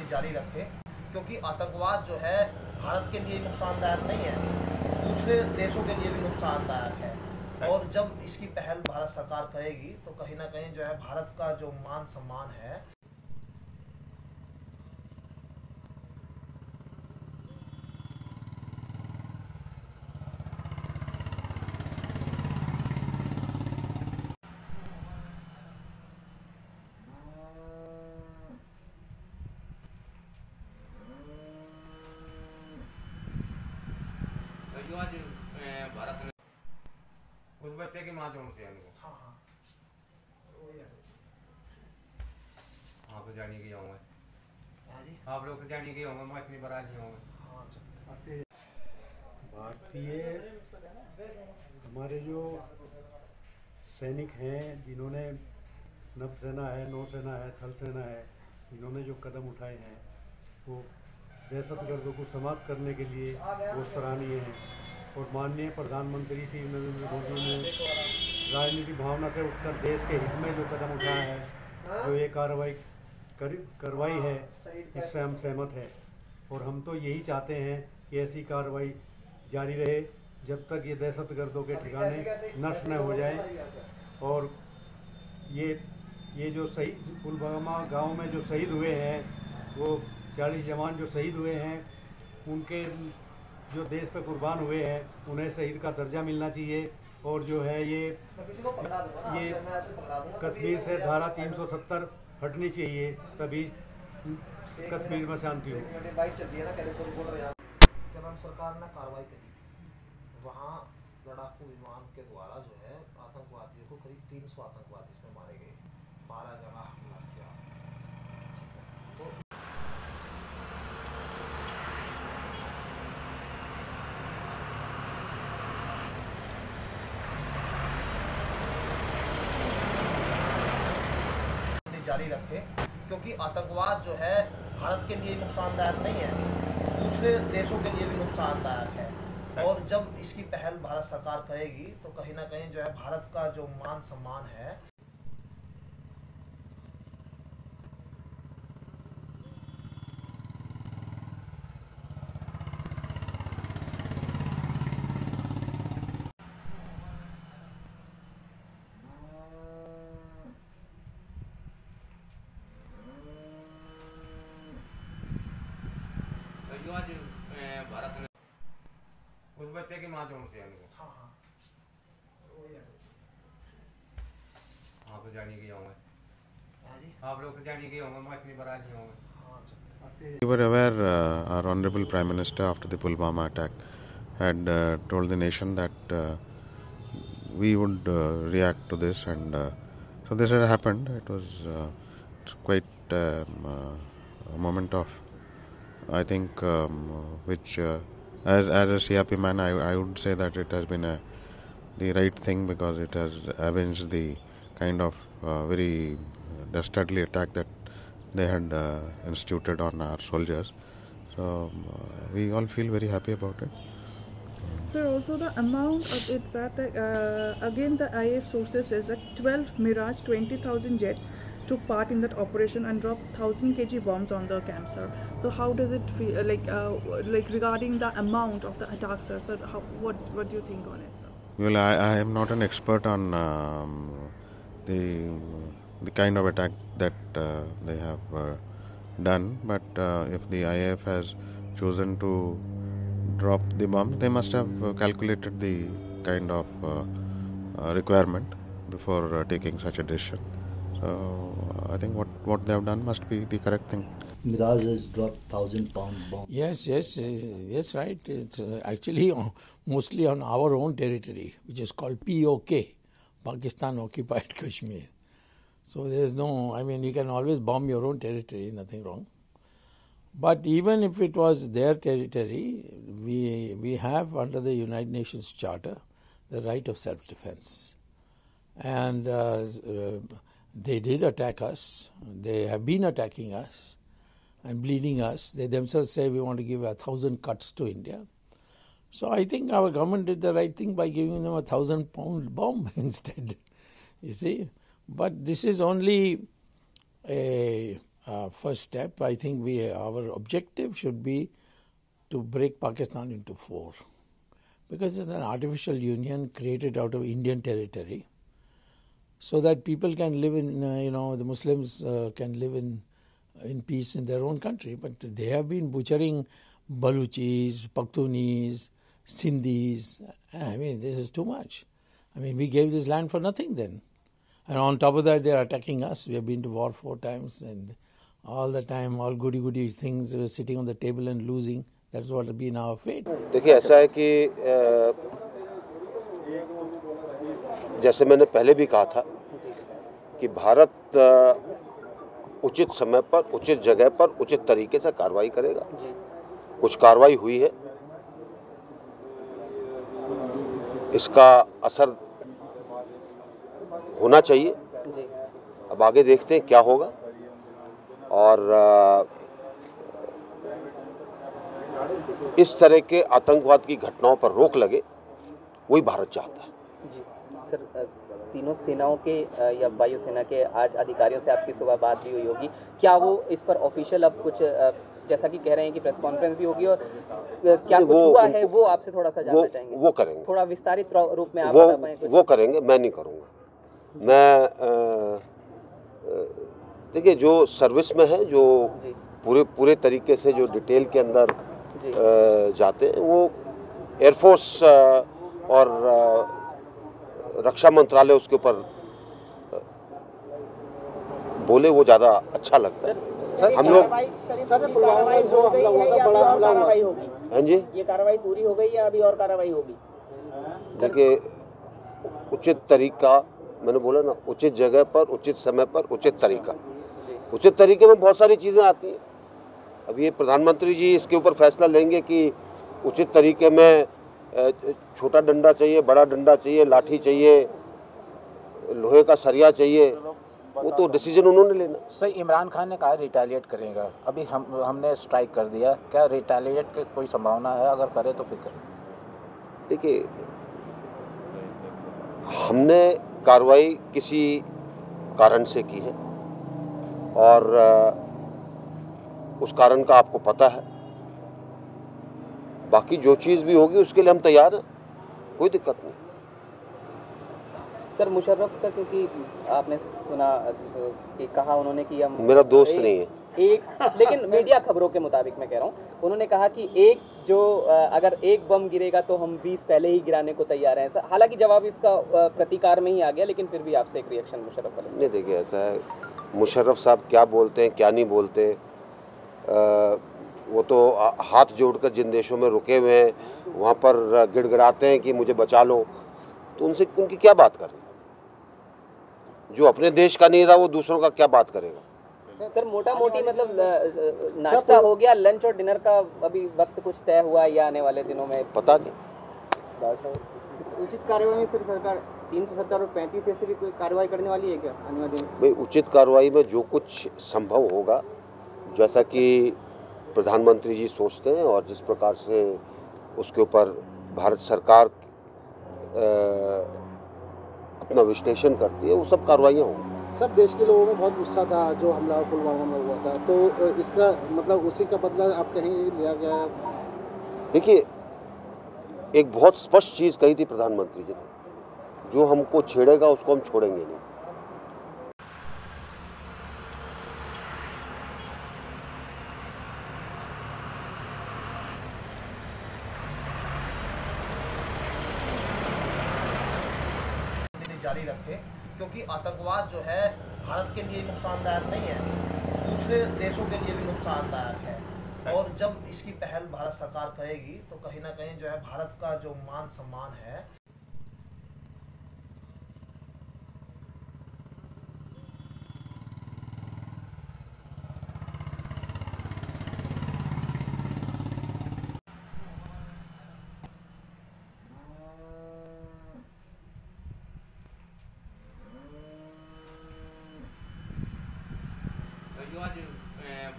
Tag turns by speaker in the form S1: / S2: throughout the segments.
S1: जारी रखे, क्योंकि आतंकवाद जो है भारत के लिए नुकसानदायक नहीं है, दूसरे देशों के लिए भी नुकसानदायक है। और जब इसकी पहल भारत सरकार करेगी तो कहीं ना कहीं जो है भारत का जो मान सम्मान है
S2: जो आज भारत ने उस बच्चे की माँ चोट से
S1: हाँ हाँ
S2: हाँ तो जाने के होंगे आप लोग तो जाने के होंगे, मैं इतनी बारात नहीं होंगे।
S3: भारतीय हमारे जो सैनिक हैं, जिन्होंने नौसेना है, नौसेना है, थल सेना है, इन्होंने जो कदम उठाए हैं वो दहशतगर्दों को समाप्त करने के लिए वो सराहनीय है। और माननीय प्रधानमंत्री श्री नरेंद्र मोदी ने राजनीतिक भावना से उठकर देश के हित में जो कदम उठाया है, जो ये कार्रवाई है, इससे हम सहमत हैं। और हम तो यही चाहते हैं कि ऐसी कार्रवाई जारी रहे जब तक ये दहशतगर्दों के ठिकाने नष्ट न हो जाए। और ये जो शहीद पुलवामा गांव में जो शहीद हुए हैं, वो 40 जवान जो शहीद हुए हैं, उनके जो देश पे कुर्बान हुए हैं, उन्हें शहीद का दर्जा मिलना चाहिए। और जो है ये कश्मीर से धारा 370 हटनी चाहिए, तभी कश्मीर में शांति हो।
S1: जब हम सरकार ने कार्रवाई करी, वहाँ लड़ाकू विमान के द्वारा जो है आतंकवादियों को करीब 300 आतंकवादी इसमें मारे गए, 12 जगह हमला किया। तो जारी रखे, क्योंकि आतंकवाद जो है भारत के लिए नुकसानदायक नहीं है, दूसरे देशों के लिए भी नुकसानदायक है। और जब इसकी पहल भारत सरकार करेगी तो कहीं ना कहीं जो है भारत का जो मान सम्मान है
S2: जो आज भारत ने उस बच्चे की माँ चोट से
S1: हाँ हाँ
S2: हाँ तो जाने के होंगे आप लोग तो जाने के होंगे, मैं इतनी बारात नहीं होंगे।
S4: We were aware, our Honorable Prime Minister, after the Pulwama attack, had told the nation that we would react to this, and so this had happened. It was quite a moment of, I think, which, as a CRP man, I would say that it has been the right thing, because it has avenged the kind of very dastardly attack that they had instituted on our soldiers. So we all feel very happy about it.
S5: Sir, also the amount of it's that again the IAF sources says that 12 Mirage 20,000 jets took part in that operation and dropped 1,000 kg bombs on the camp, sir. So how does it feel like regarding the amount of the attack, sir? So what do you think on it, sir?
S4: Well, I am not an expert on the kind of attack that they have done, but if the IAF has chosen to drop the bomb, they must have calculated the kind of requirement before taking such a decision. So I think what they have done must be the correct thing.
S6: Mirage has dropped 1,000-pound bomb.
S7: Yes, right. It's actually mostly on our own territory, which is called POK, Pakistan Occupied Kashmir. So there's no, I mean, you can always bomb your own territory, nothing wrong. But even if it was their territory, we have under the United Nations Charter the right of self-defense. And they did attack us. They have been attacking us and bleeding us. They themselves say we want to give 1,000 cuts to India. So I think our government did the right thing by giving them 1,000-pound bomb instead, you see. But this is only a first step. I think our objective should be to break Pakistan into four, because it's an artificial union created out of Indian territory, so that people can live in, the Muslims can live in peace in their own country. But they have been butchering Baluchis, Pakhtunis, Sindhis. I mean, this is too much. I mean, we gave this land for nothing then. And on top of that, they are attacking us. We have been to war 4 times, and all the time, all goody things were sitting on the table and losing. That's what will be our fate.
S8: देखिए, ऐसा है कि जैसे मैंने पहले भी कहा था कि भारत उचित समय पर, उचित जगह पर, उचित तरीके से कार्रवाई करेगा। कुछ कार्रवाई हुई है, इसका असर होना चाहिए। अब आगे देखते हैं क्या होगा, और इस तरह के आतंकवाद की घटनाओं पर रोक लगे, वही भारत चाहता है।
S9: जी सर, तीनों सेनाओं के या वायुसेना के आज अधिकारियों से आपकी सुबह बात भी हुई होगी, क्या वो इस पर ऑफिशियल अब कुछ जैसा कि कह रहे हैं कि प्रेस कॉन्फ्रेंस भी होगी, और क्या कुछ हुआ है वो आपसे थोड़ा सा जानना चाहेंगे?
S8: वो करेंगे,
S9: थोड़ा विस्तारित रूप में आप बता पाएं कुछ?
S8: वो करेंगे, मैं नहीं करूँगा। मैं देखिए, जो सर्विस में है, जो पूरे तरीके से जो डिटेल के अंदर जाते हैं, वो एयरफोर्स और रक्षा मंत्रालय उसके ऊपर बोले, वो ज़्यादा अच्छा लगता है। हम लोग हाँ जी,
S9: ये कार्रवाई पूरी हो गई या अभी और कार्रवाई होगी?
S8: देखिए, उचित तरीका, मैंने बोला ना, उचित जगह पर, उचित समय पर, उचित तरीका। उचित तरीके में बहुत सारी चीज़ें आती हैं। अब ये प्रधानमंत्री जी इसके ऊपर फैसला लेंगे कि उचित तरीके में छोटा डंडा चाहिए, बड़ा डंडा चाहिए, लाठी चाहिए, लोहे का सरिया चाहिए, वो तो डिसीजन उन्होंने लेना।
S10: सर, इमरान खान ने कहा रिटेलिएट करेगा, अभी हमने स्ट्राइक कर दिया, क्या रिटेलिएट की कोई संभावना है? अगर करे तो फिर
S8: देखिए, हमने कार्रवाई किसी कारण से की है, और उस कारण का आपको पता है। बाकी जो चीज़ भी होगी उसके लिए हम तैयार हैं, कोई दिक्कत नहीं।
S9: सर, मुशर्रफ का, क्योंकि आपने सुना कि कहा उन्होंने कि हम,
S8: मेरा दोस्त नहीं है
S9: लेकिन मीडिया खबरों के मुताबिक मैं कह रहा हूँ, उन्होंने कहा कि अगर एक बम गिरेगा तो हम 20 पहले ही गिराने को तैयार हैं। हालांकि जवाब इसका प्रतिकार में ही आ गया, लेकिन फिर भी आपसे एक रिएक्शन मुशर्रफ का।
S8: नहीं, देखिए, ऐसा है, मुशर्रफ साहब क्या बोलते हैं, क्या नहीं बोलते, वो तो हाथ जोड़कर जिन देशों में रुके हुए हैं वहाँ पर गिड़गिड़ाते हैं कि मुझे बचा लो, तो उनसे उनकी क्या बात करें? जो अपने देश का नहीं रहा, वो दूसरों का क्या बात करेगा?
S9: सर, मोटा मोटी मतलब नाश्ता हो गया, लंच और डिनर का अभी वक्त कुछ तय हुआ या आने वाले दिनों में?
S8: पता नहीं।
S9: उचित कार्रवाई में सर सरकार 370 और 35 ऐसे भी कोई कार्रवाई करने वाली है क्या आने वाले दिनों?
S8: भाई, उचित कार्रवाई में जो कुछ संभव होगा, जैसा कि प्रधानमंत्री जी सोचते हैं और जिस प्रकार से उसके ऊपर भारत सरकार अपना विश्लेषण करती है, वो सब कार्रवाइयाँ होंगी।
S11: सब देश के लोगों में बहुत गुस्सा था जो हमला पुलवामा में हुआ था, तो इसका मतलब उसी का बदला आप कहीं लिया गया है?
S8: देखिए, एक बहुत स्पष्ट चीज़ कही थी प्रधानमंत्री जी ने, जो हमको छेड़ेगा उसको हम छोड़ेंगे नहीं।
S1: जारी रखें, क्योंकि आतंकवाद जो है भारत के लिए नुकसानदायक नहीं है, दूसरे देशों के लिए भी नुकसानदायक है। और जब इसकी पहल भारत सरकार करेगी तो कहीं ना कहीं जो है भारत का जो मान सम्मान है,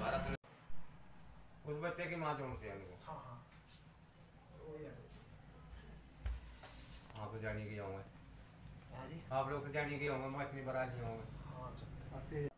S2: भारत में उस बच्चे की माँ जोड़ से आप तो जानिए कि होंगे, आप लोग तो जानिए कि होंगे, मैं इतनी बड़ा नहीं होंगे।